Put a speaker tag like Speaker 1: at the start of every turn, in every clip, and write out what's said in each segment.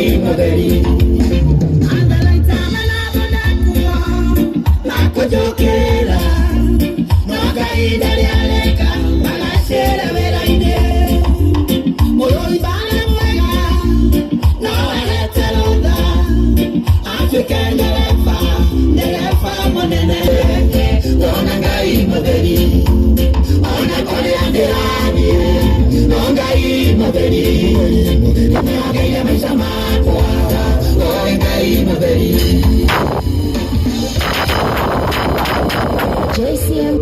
Speaker 1: ngai mutheri andalaita mana bodakuo na kujokera no ngai ndari aleka magacera wera-ine muroi bana mwega no arete rutha atuike nderefa munene wona ngai mutheri ona kuria ndirathie no ngai mutheri nimeogeire maica makwa oe ngai mutheri JCM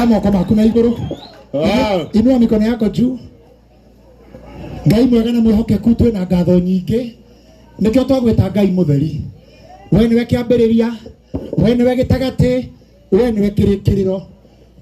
Speaker 1: moko makuna iguru inua mikono yako juu ngai mwega na mwihokeku twe na ngatho nyingi nikio twagwita ngai mutheri we niwe kiambiriria we niwe gitagati we niwe kirikiriro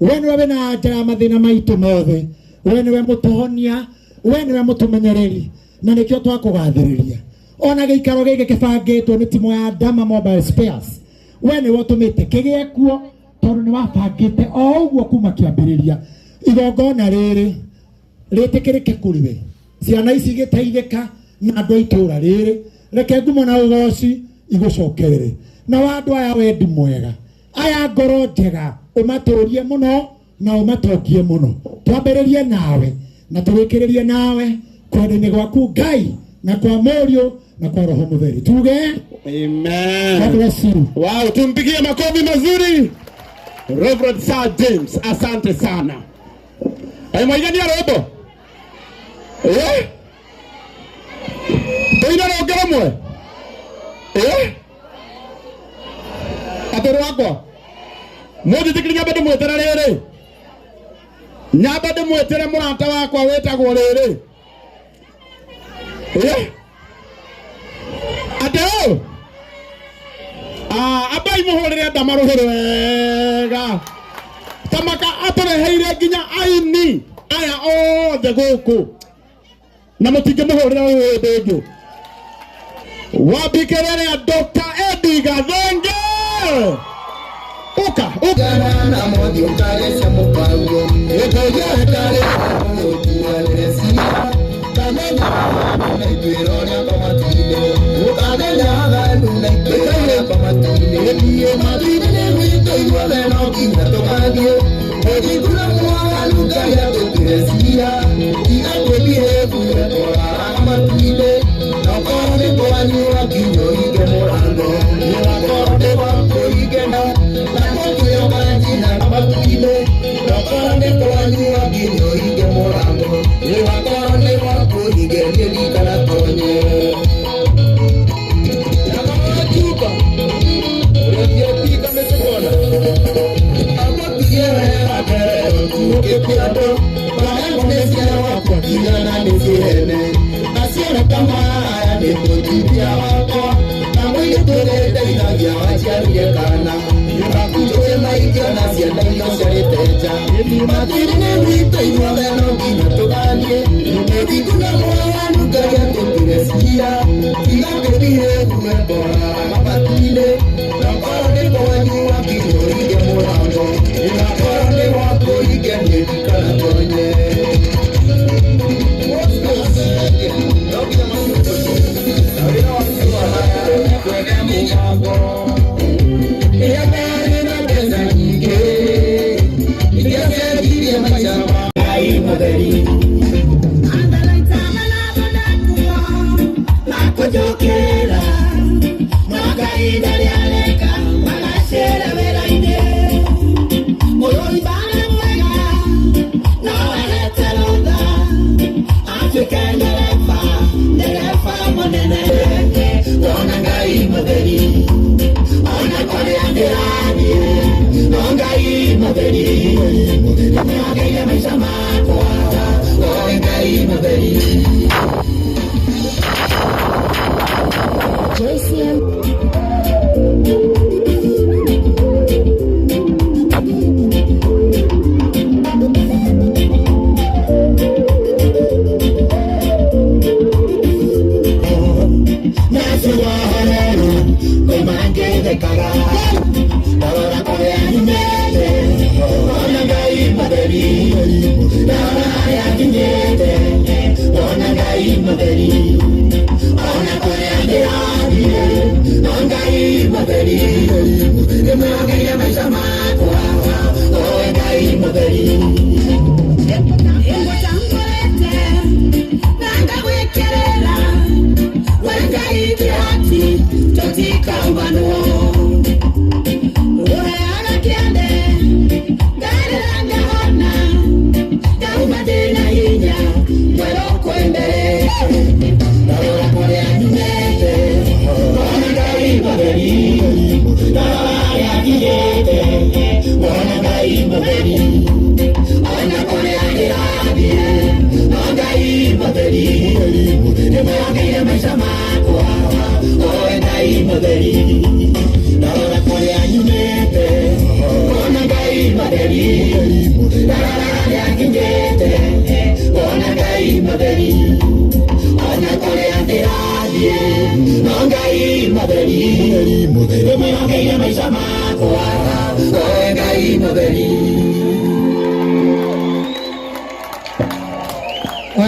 Speaker 1: we niwe wina njara mathina maitu mothe we niwe mutuhonia we niwe mutumenyereri na nikio twakugathiriria ona giikaro giki kibangitwo ni timu ya Dama Mobile Spares we niwe utumite kigie kuo tondu ni wabangite o uguo kuma kiambiriria igongona riri ritikirike kuriwe ciana ici giteithika na andu aitura riri reke ngumo na ugoci igucokerere na wandu aya wendi mwega aya ngoro njega umaturie muno na umatokie muno twambiririe nawe na tuwikiririe nawe kwendeni gwaku ngai na kwa morio na kwa roho mutheri tuge
Speaker 2: amen.
Speaker 1: God bless you.
Speaker 2: Wow, tumpigie makofi mazuri Reverend Sir James, asante sana. Mwaigania robo toina rogera mwe atoro wako modi tikirinya bado mwetera rere nyaba de mwetera muranta wakwa wetagwo rere ateo abai muhorere ndamaruhire wega tamaka atureheire nginya aini aya othe guku na mutinge muhorere uyu ndingi wabikirere Dr. Eddie Gathenge uka
Speaker 1: na modi ukare se mupango ekoja kare utualesia kamenya na itwirona kama tile ukadela galu na itwirona kama tile ndiye madine wito iwale no kinto kadie odi kuna mwa luka ya tukuresia ina kwebire kuwa kama tile na kone kwa nyua kinyo ige morando ni wakorde wako igenda na kotu ya majina kama tile na kone kwa nyua kinyo ige morando ni wakorde wako ige nikana tonye na kama chupa urefiopika mesekona ama tiyere akere tuke piato kwa mwesia wako kijana nisirene asiona kama haya nikutipia wako na mwili tulete inagia wachiaruye kana nikakujoe maiki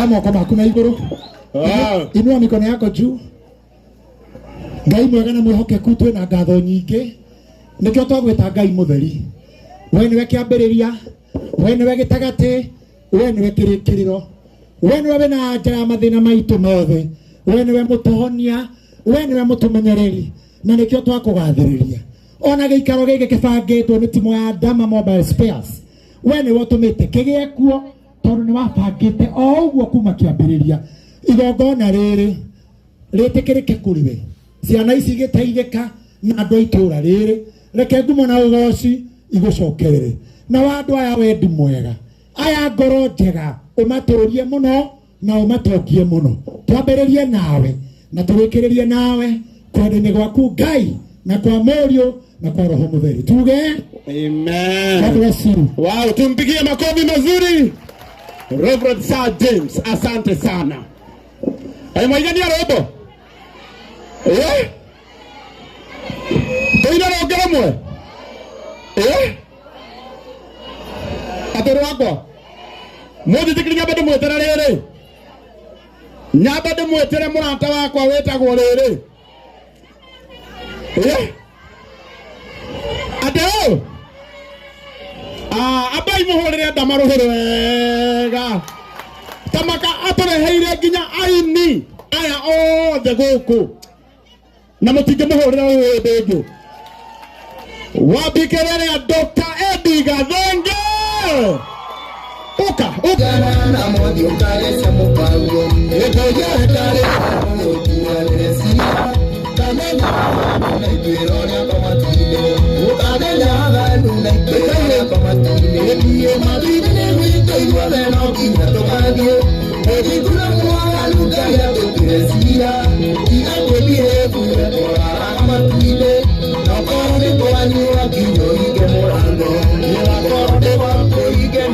Speaker 1: Moko maku na iguru. Inua mikono yako juu. Ngai mwega na mwihokeku twina ngatho nyingi. Nikio twagwita Ngai mutheri. We niwe kiambiriria, we niwe gitagati, we niwe kirikiriro. We niwe wina njira mathina maitu mothe. We niwe mutuhonia, we niwe mutumenyereri. Na nikio twakugathiriria. Ona giikaro giki kibangitwo ni timu ya Dama Mobile Spares. We niwe utumite kigie kuo tondu ni wabangite o uguo kuma kiambiriria. Igongona riri ritikirike kuriwe. Ciana ici giteithika na andu a itura riri. Reke ngumo na ugoci igucokerere. Na wandu aya wendi mwega. Aya ngoro njega umaturie muno na umatokie muno. Twambiririe nawe na tuwikiririe nawe kwendeni gwaku Ngai na kwa Mũriũ na kwa Roho Mũtheru. Tuge
Speaker 2: amen.
Speaker 1: God bless you.
Speaker 2: Wow, tumpigie makofi mazuri. Reverend Sir James, asante sana. Mwaigania robo. Toina rogera mwe. Atoro wako. Modi tikirinya bado mwetera rere. Nyabade mwetere murata wakwa wetagwo rere. Adeo. Abai muhorere ndamaruhiro wega. Tamaka atoreheire nginya aini aya othe guku. Na mutinge muhorere uyu ndingi. Wabikirere Dr. Eddie Gathenge. Uka na modi ukale samupango. Etoja kale utuale sia. Kamenya na ikironya kama tile. Ukamenya vandu na ikironya kama tile. Ndiye madine wito iwale na kinya tokage. Edi kuna mwa luka ya tukiresia. Ina kwebire kuwe kwa kama tile. Na kwa ni kwa ni wa kinyo ige morando. Ni wa kwa de wa ko ige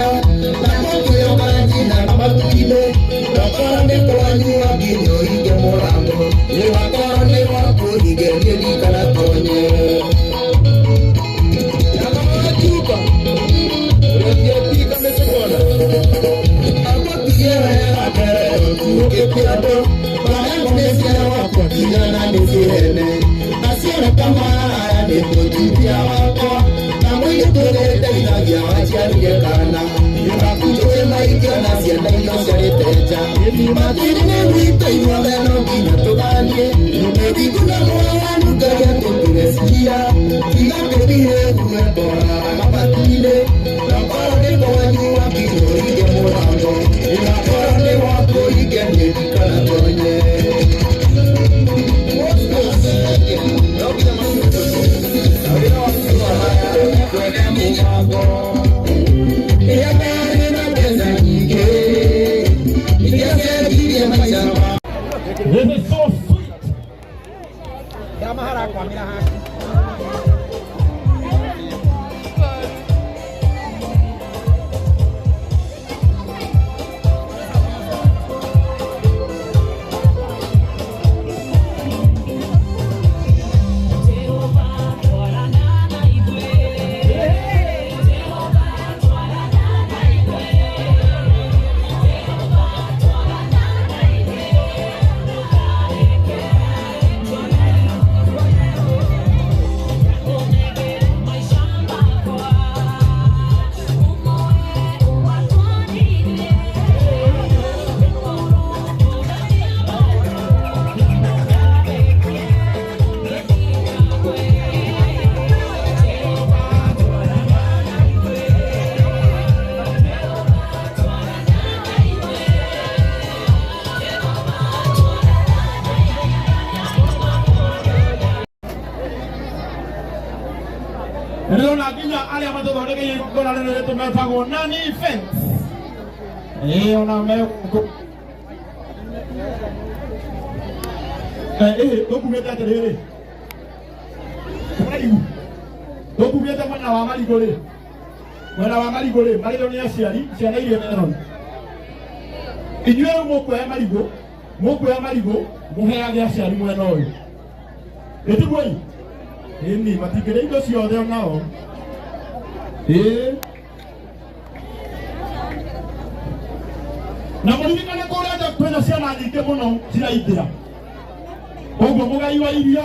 Speaker 2: ya waciarire kana imakujoe maikiona ciana iria ciarĩte nja matiri-inĩ witũ inyuothe no nginya tũganie ũmĩthinguna mwanu Ngai atũtũreciria tiga tũthiĩ guo tũraga mabati-inĩ na korwo nĩ mwanyu wakĩnyũrithia mũrango na korwo nĩ wakũringe nĩndikana tonye
Speaker 1: This is so sweet. Ndio na kinya ale ambazo zinaonekana kwa neno letu tunataka nani fence. Ona meo dokumentate rere. Kumaligu. Dokumentate mwana wa Maligole. Mwana wa Maligole, Maligole ni aciari, ciana iria neno. Inyuĩ mũkũ ya Marigo, mũheage aciari mwena ũyũ. Ĩtiguoi. Ini matigire indo ciothe onao. Na mũririkane kũrĩa nja kwĩna ciana nyingĩ mũno ciraingĩra. Ũguo mũgai wa irio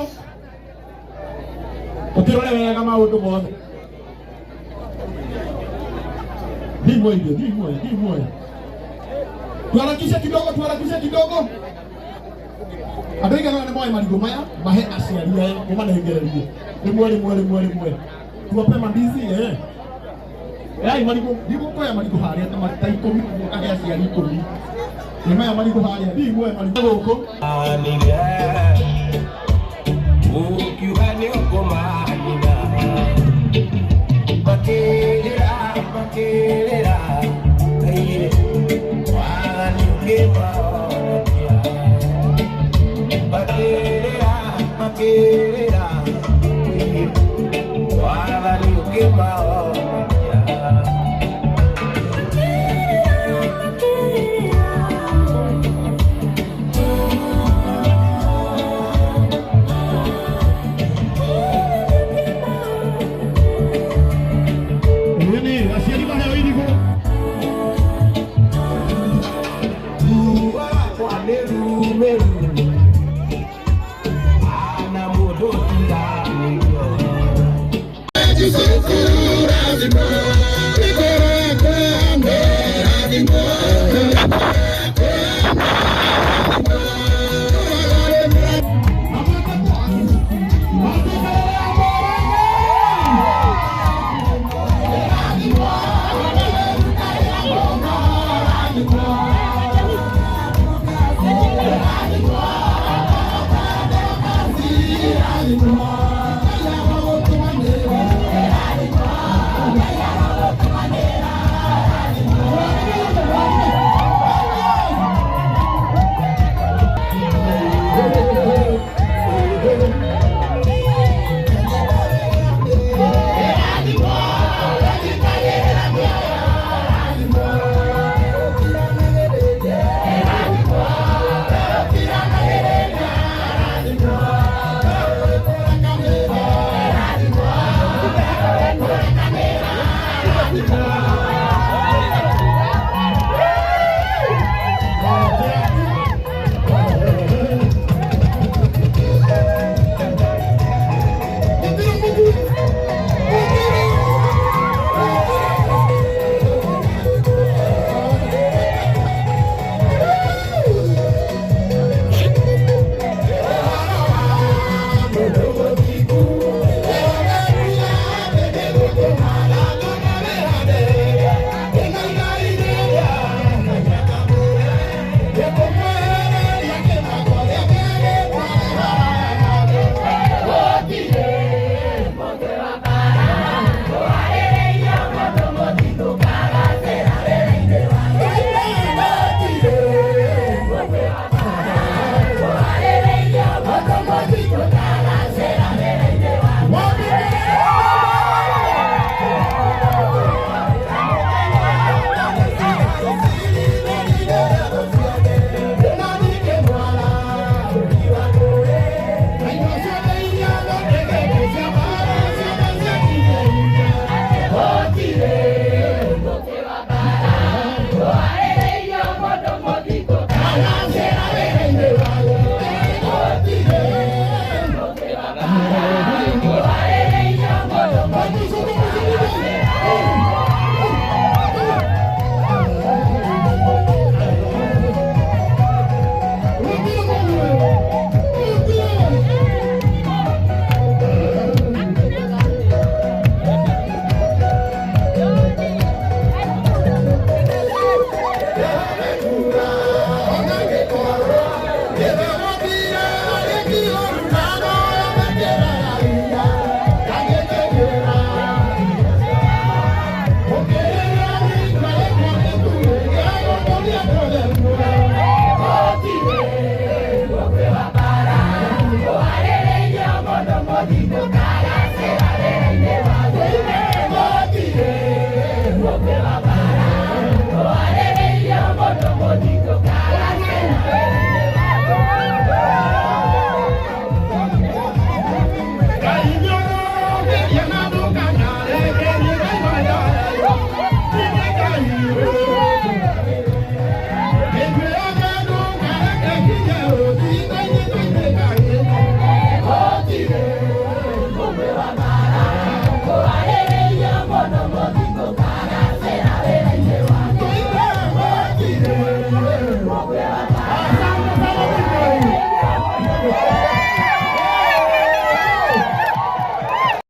Speaker 1: ũkĩrore wega maũndũ mothe. Ndimwe. Tuharakishe kidogo. Andũ aigana nĩ moe Marigo maya mahe aciari aya mũmanengererie. Rimwe. Tuwape mandizi Ai Marigo, ndikuoya Marigo harĩa ta mata 10 mũkahe aciari 10. Nĩ maya Marigo harĩa ndimwe Marigo gũkũ. Ukiuga nĩ ũkũmanina. Bakĩrĩra. Kaire. Wani ũkĩmaonokia. Bakĩrĩra.